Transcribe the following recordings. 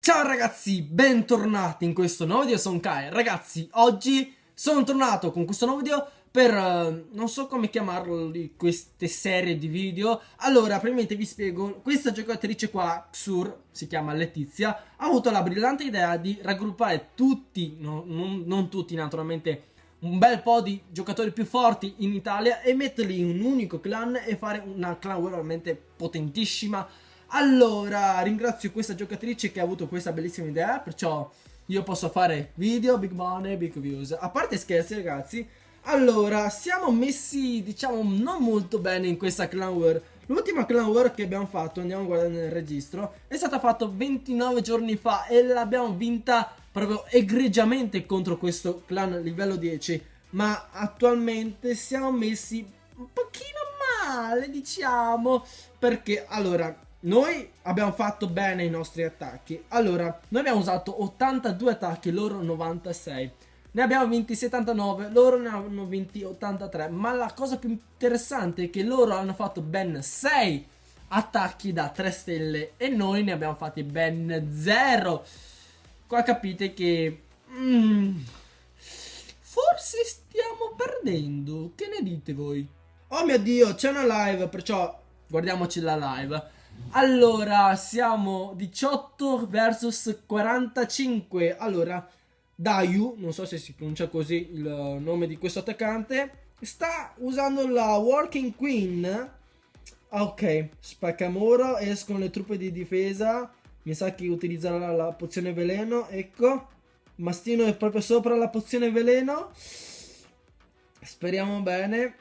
Ciao ragazzi, bentornati in questo nuovo video, sono Kai. Ragazzi, oggi sono tornato con questo nuovo video per, non so come chiamarlo, queste serie di video. Allora, primeramente vi spiego, questa giocatrice qua, Xur, si chiama Letizia, ha avuto la brillante idea di raggruppare tutti, non tutti naturalmente, un bel po' di giocatori più forti in Italia e metterli in un unico clan e fare una clan war veramente potentissima. Allora, ringrazio questa giocatrice che ha avuto questa bellissima idea, perciò io posso fare video, big money, big views. A parte scherzi ragazzi, allora, siamo messi, diciamo, non molto bene in questa clan war. L'ultima clan war che abbiamo fatto, andiamo a guardare nel registro, è stata fatta 29 giorni fa e l'abbiamo vinta proprio egregiamente contro questo clan livello 10. Ma attualmente siamo messi un pochino male, diciamo, perché, allora, noi abbiamo fatto bene i nostri attacchi. Allora, noi abbiamo usato 82 attacchi, loro 96. Ne abbiamo vinti 79, loro ne hanno vinti 83. Ma la cosa più interessante è che loro hanno fatto ben 6 attacchi da 3 stelle e noi ne abbiamo fatti ben 0. Qua capite che forse stiamo perdendo. Che ne dite voi? Oh mio Dio, c'è una live, perciò guardiamoci la live. Allora, siamo 18 versus 45. Allora, Dayu, non so se si pronuncia così il nome di questo attaccante, sta usando la Working Queen. Ok, spaccamuro, escono le truppe di difesa. Mi sa che utilizzerà la pozione veleno, ecco. Mastino è proprio sopra la pozione veleno. Speriamo bene.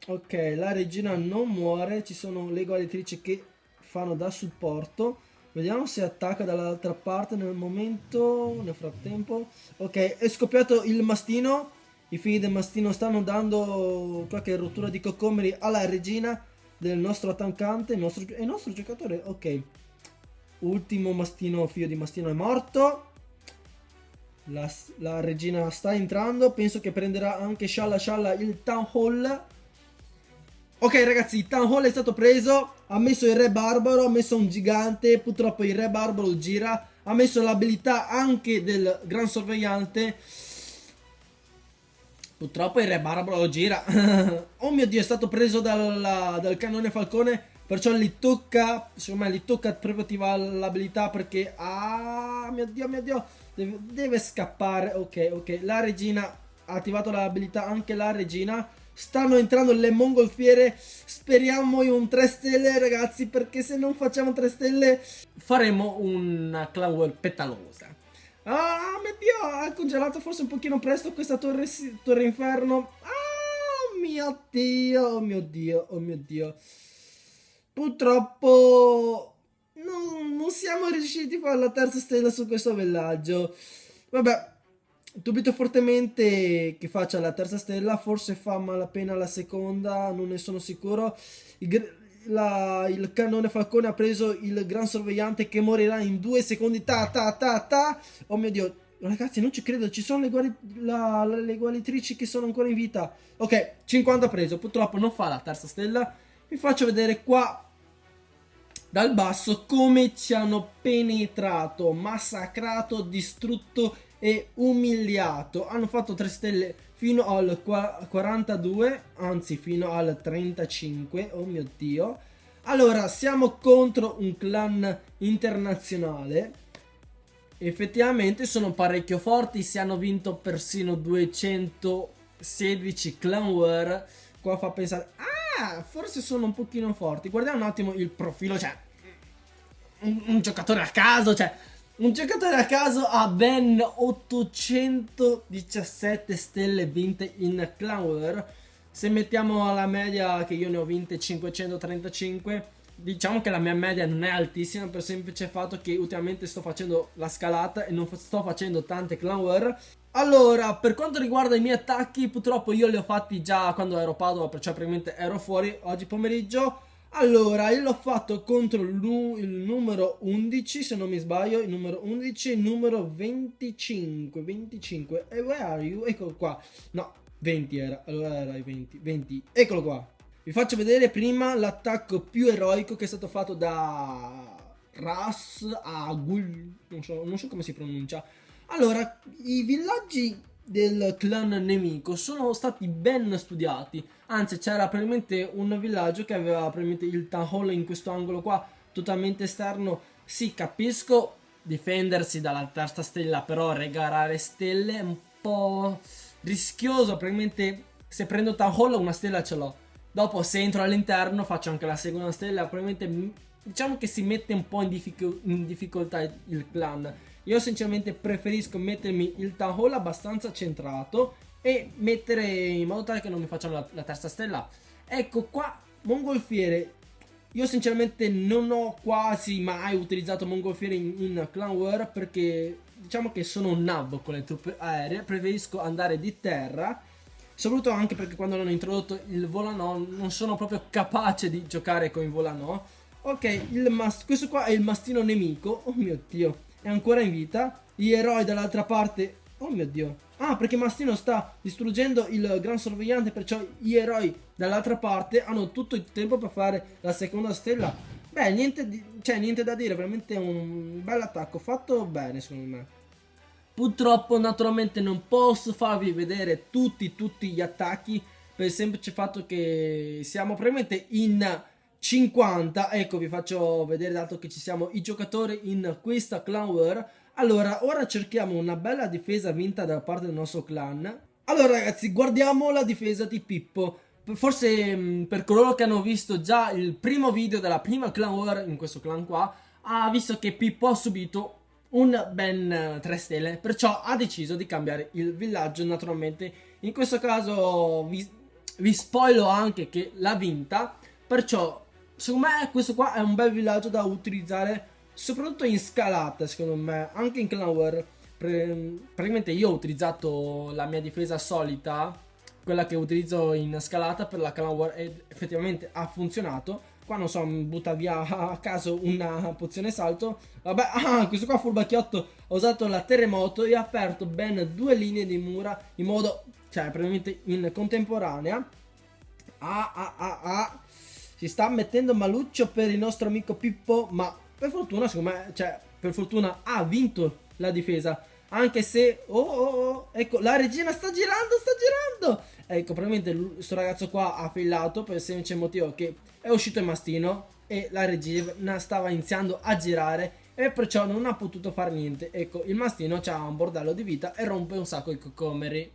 Ok, la regina non muore, ci sono le guaritrici che fanno da supporto. Vediamo se attacca dall'altra parte nel momento, nel frattempo. Ok, è scoppiato il mastino. I figli del mastino stanno dando qualche rottura di coccomeri alla regina del nostro attaccante, il nostro giocatore. Ok, ultimo mastino, figlio di mastino è morto. La regina sta entrando, penso che prenderà anche Scialla Scialla il Town Hall. Ok ragazzi, il Town Hall è stato preso, ha messo il re barbaro, ha messo un gigante, purtroppo il re barbaro gira, ha messo l'abilità anche del gran sorvegliante. Purtroppo il re barbaro gira. Oh mio Dio, è stato preso dal cannone falcone, perciò gli tocca, secondo me gli tocca proprio attivare l'abilità perché, ah mio Dio, deve scappare. Ok, la regina ha attivato l'abilità, anche la regina. Stanno entrando le mongolfiere. Speriamo in un 3 stelle ragazzi, perché se non facciamo 3 stelle faremo una clan war petalosa. Ah mio Dio, ha congelato forse un pochino presto questa torre inferno. Ah mio Dio, oh mio Dio, oh mio Dio. Purtroppo non siamo riusciti a fare la terza stella su questo villaggio. Vabbè, dubito fortemente che faccia la terza stella, forse fa malapena la seconda, non ne sono sicuro. Il cannone falcone ha preso il gran sorvegliante che morirà in 2 secondi. Oh mio Dio, ragazzi, non ci credo, ci sono le guaritrici che sono ancora in vita. Ok, 50 preso, purtroppo non fa la terza stella. Vi faccio vedere qua dal basso come ci hanno penetrato, massacrato, distrutto e umiliato. Hanno fatto 3 stelle fino al 42, anzi fino al 35. Oh mio Dio. Allora, siamo contro un clan internazionale. Effettivamente sono parecchio forti, si hanno vinto persino 216 clan war. Qua fa pensare, ah, forse sono un pochino forti. Guardiamo un attimo il profilo, cioè un giocatore a caso, cioè un giocatore a caso ha ben 817 stelle vinte in clan war. Se mettiamo la media che io ne ho vinte 535, diciamo che la mia media non è altissima, per il semplice fatto che ultimamente sto facendo la scalata e non sto facendo tante clan war. Allora, per quanto riguarda i miei attacchi, purtroppo io li ho fatti già quando ero a Padova, perciò probabilmente ero fuori oggi pomeriggio. Allora, io l'ho fatto contro il numero 11, se non mi sbaglio, il numero 11 e il numero 25. E where are you? Eccolo qua. No, 20 era, allora era i 20, eccolo qua. Vi faccio vedere prima l'attacco più eroico che è stato fatto da Ras Agul, non so come si pronuncia. Allora, i villaggi del clan nemico sono stati ben studiati. Anzi, c'era probabilmente un villaggio che aveva probabilmente il town hall in questo angolo qua, totalmente esterno. Sì, capisco difendersi dalla terza stella, però regalare stelle è un po' rischioso. Probabilmente se prendo town hall una stella ce l'ho. Dopo se entro all'interno faccio anche la seconda stella. Probabilmente diciamo che si mette un po' in difficoltà il clan. Io sinceramente preferisco mettermi il town hall abbastanza centrato e mettere in modo tale che non mi facciano la terza stella. Ecco qua, mongolfiere. Io sinceramente non ho quasi mai utilizzato mongolfiere in Clan War perché diciamo che sono un nabbo con le truppe aeree. Preferisco andare di terra, soprattutto anche perché quando hanno introdotto il volano non sono proprio capace di giocare con il volano. Ok, questo qua è il mastino nemico. Oh mio Dio, è ancora in vita. Gli eroi dall'altra parte. Oh mio Dio. Ah, perché Mastino sta distruggendo il gran sorvegliante, perciò gli eroi dall'altra parte hanno tutto il tempo per fare la seconda stella. Beh, niente da dire, veramente un bel attacco, fatto bene secondo me. Purtroppo naturalmente non posso farvi vedere tutti gli attacchi per il semplice fatto che siamo probabilmente in 50. Ecco, vi faccio vedere dato che ci siamo i giocatori in questa Clan War. Allora, ora cerchiamo una bella difesa vinta da parte del nostro clan. Allora ragazzi, guardiamo la difesa di Pippo. Forse per coloro che hanno visto già il primo video della prima Clan War in questo clan qua, ha visto che Pippo ha subito un ben 3 stelle, perciò ha deciso di cambiare il villaggio naturalmente. In questo caso vi spoilo anche che l'ha vinta, perciò secondo me questo qua è un bel villaggio da utilizzare soprattutto in scalata, secondo me, anche in Clan War. Praticamente io ho utilizzato la mia difesa solita, quella che utilizzo in scalata per la Clan War, ed effettivamente ha funzionato. Qua non so, mi butta via a caso una pozione salto. Vabbè, questo qua furbacchiotto ha usato la terremoto e ha aperto ben 2 linee di mura in modo, cioè, praticamente in contemporanea. Si sta mettendo maluccio per il nostro amico Pippo, ma per fortuna, secondo me, cioè, per fortuna ha vinto la difesa. Anche se, ecco, la regina sta girando. Ecco, probabilmente questo ragazzo qua ha filato per il semplice motivo che è uscito il mastino e la regina stava iniziando a girare e perciò non ha potuto fare niente. Ecco, il mastino c'ha un bordello di vita e rompe un sacco i cocomeri.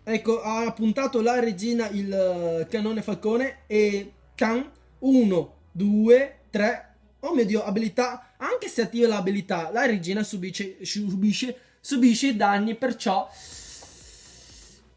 Ecco, ha puntato la regina il cannone falcone e can 1, 2, 3. Oh mio Dio, abilità. Anche se attiva l'abilità, la regina subisce danni, perciò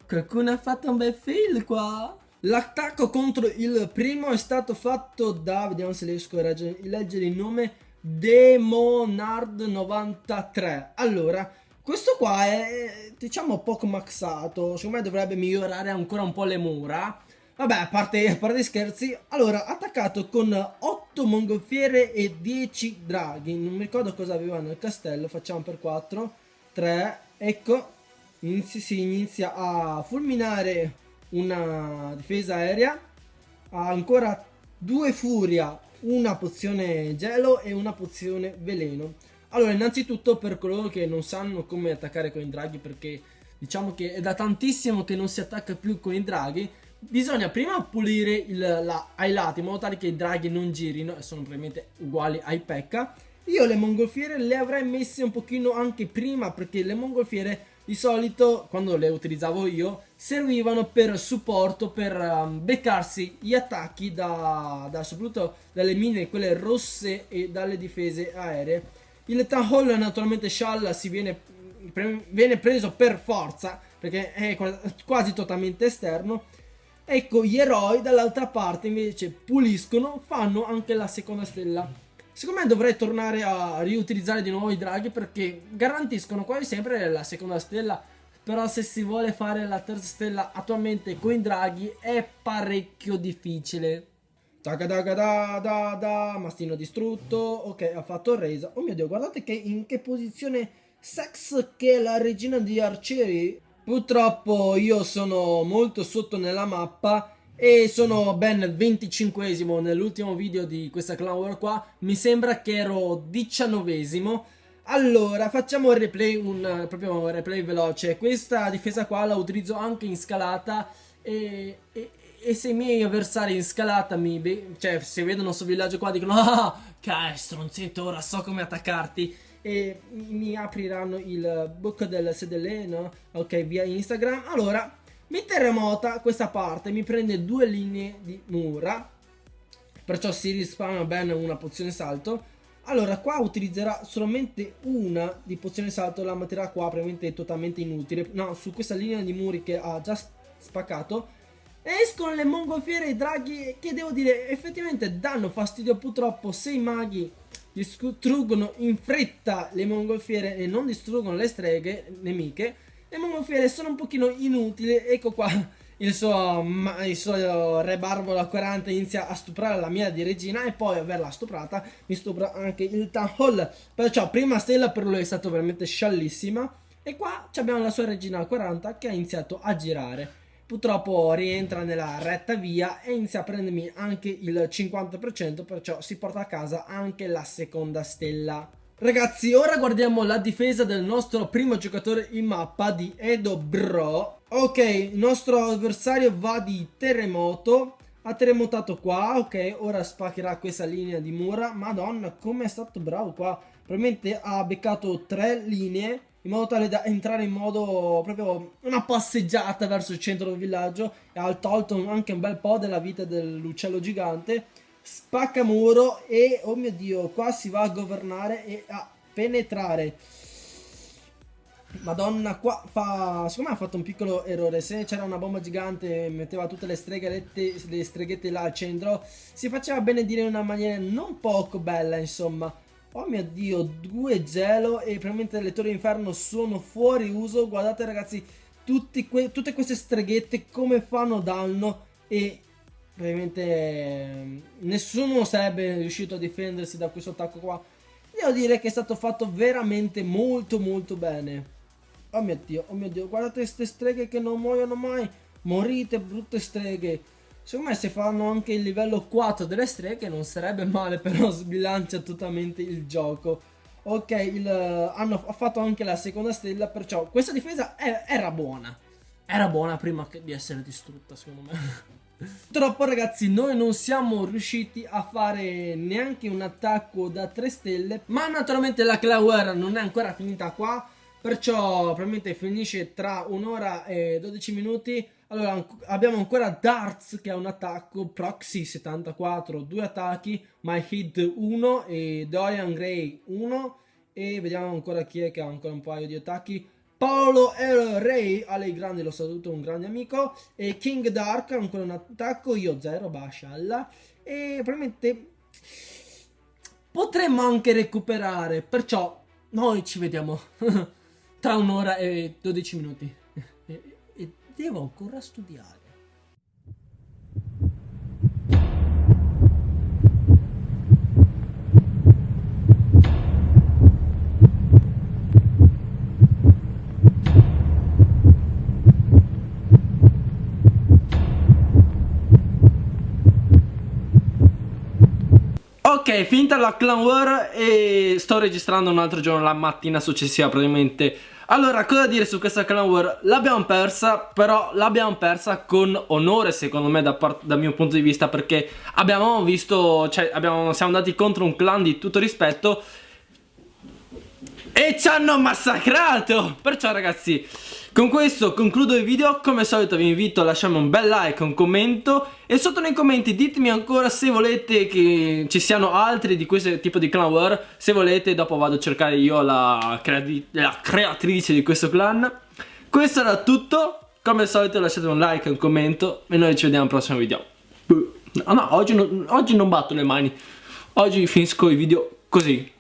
qualcuno ha fatto un bel fail qua. L'attacco contro il primo è stato fatto da, vediamo se riesco a leggere il nome, Demonard93. Allora, questo qua è, diciamo, poco maxato. Secondo me dovrebbe migliorare ancora un po' le mura. Vabbè, a parte scherzi. Allora, attaccato con 8 mongolfiere e 10 draghi. Non mi ricordo cosa aveva nel castello. Facciamo per 4, 3. Ecco, si inizia a fulminare una difesa aerea. Ha ancora 2 furia, una pozione gelo e una pozione veleno. Allora, innanzitutto, per coloro che non sanno come attaccare con i draghi, perché diciamo che è da tantissimo che non si attacca più con i draghi, bisogna prima pulire ai lati in modo tale che i draghi non girino e sono probabilmente uguali ai P.E.K.K.A. Io le mongolfiere le avrei messe un pochino anche prima, perché le mongolfiere di solito, quando le utilizzavo io, servivano per supporto, per beccarsi gli attacchi soprattutto dalle mine, quelle rosse, e dalle difese aeree. Il Town Hall naturalmente scialla, viene preso per forza perché è quasi totalmente esterno. Ecco, gli eroi dall'altra parte invece puliscono, fanno anche la seconda stella. Secondo me dovrei tornare a riutilizzare di nuovo i draghi perché garantiscono quasi sempre la seconda stella. Però se si vuole fare la terza stella attualmente con i draghi è parecchio difficile. Mastino distrutto. Ok, ha fatto resa. Oh mio Dio, guardate in che posizione sex che è la regina di arcieri. Purtroppo io sono molto sotto nella mappa e sono ben 25esimo nell'ultimo video di questa Clan War qua. Mi sembra che ero 19esimo. Allora, facciamo un replay, proprio un replay veloce. Questa difesa qua la utilizzo anche in scalata e se i miei avversari in scalata cioè se vedono questo villaggio qua dicono: ah, che stronzetto, ora so come attaccarti, e mi apriranno il book del sedele, no? Ok, via Instagram. Allora, mi terremota questa parte, mi prende 2 linee di mura, perciò si risparmia bene una pozione salto. Allora, qua utilizzerà solamente una di pozione salto, la metterà qua, probabilmente è totalmente inutile. No, su questa linea di muri che ha già spaccato. Escono le mongolfiere e i draghi, che devo dire effettivamente danno fastidio. Purtroppo se i maghi distruggono in fretta le mongolfiere e non distruggono le streghe nemiche, le mongolfiere sono un pochino inutili. Ecco qua il suo re barbaro a 40 inizia a stuprare la mia di regina, e poi averla stuprata mi stupra anche il town hall. Perciò prima stella per lui è stata veramente sciallissima. E qua abbiamo la sua regina a 40 che ha iniziato a girare. Purtroppo rientra nella retta via e inizia a prendermi anche il 50%, perciò si porta a casa anche la seconda stella. Ragazzi, ora guardiamo la difesa del nostro primo giocatore in mappa, di Edo Bro. Ok, il nostro avversario va di terremoto, ha terremotato qua. Ok, ora spaccherà questa linea di mura. Madonna, come è stato bravo qua. Probabilmente ha beccato 3 linee in modo tale da entrare in modo proprio una passeggiata verso il centro del villaggio, e ha tolto anche un bel po' della vita dell'uccello gigante. Spacca muro e, oh mio Dio, qua si va a governare e a penetrare. Madonna, qua secondo me ha fatto un piccolo errore. Se c'era una bomba gigante metteva tutte le streghette là al centro, si faceva bene dire in una maniera non poco bella, insomma. Oh mio Dio, 2 gelo e probabilmente le torri d'inferno sono fuori uso. Guardate ragazzi, tutte queste streghette come fanno danno, e probabilmente nessuno sarebbe riuscito a difendersi da questo attacco qua. Devo dire che è stato fatto veramente molto molto bene. Oh mio Dio, guardate queste streghe che non muoiono mai. Morite, brutte streghe. Secondo me se fanno anche il livello 4 delle streghe non sarebbe male, però sbilancia totalmente il gioco. Ok, hanno fatto anche la seconda stella, perciò questa difesa era buona. Era buona prima di essere distrutta, secondo me. Purtroppo ragazzi, noi non siamo riusciti a fare neanche un attacco da 3 stelle, ma naturalmente la Clan War non è ancora finita qua, perciò probabilmente finisce tra 1 ora e 12 minuti. Allora, abbiamo ancora Darts che ha un attacco, Proxy 74, 2 attacchi, My Hid 1 e Dorian Gray 1. E vediamo ancora chi è che ha ancora un paio di attacchi. Paolo El Rey, a lei grande, lo saluto, un grande amico. E King Dark ha ancora un attacco, io 0, bascialla. E probabilmente potremmo anche recuperare, perciò noi ci vediamo tra 1 ora e 12 minuti. E devo ancora studiare. Ok, finita la Clan War e sto registrando un altro giorno, la mattina successiva praticamente. Allora, cosa dire su questa Clan War? L'abbiamo persa, però l'abbiamo persa con onore secondo me dal mio punto di vista, perché abbiamo visto, cioè siamo andati contro un clan di tutto rispetto e ci hanno massacrato. Perciò ragazzi, con questo concludo il video. Come al solito vi invito a lasciarmi un bel like, un commento, e sotto nei commenti ditemi ancora se volete che ci siano altri di questo tipo di Clan War. Se volete dopo vado a cercare io la creatrice di questo clan. Questo era tutto. Come al solito lasciate un like e un commento e noi ci vediamo al prossimo video. No, oggi non batto le mani. Oggi finisco il video così.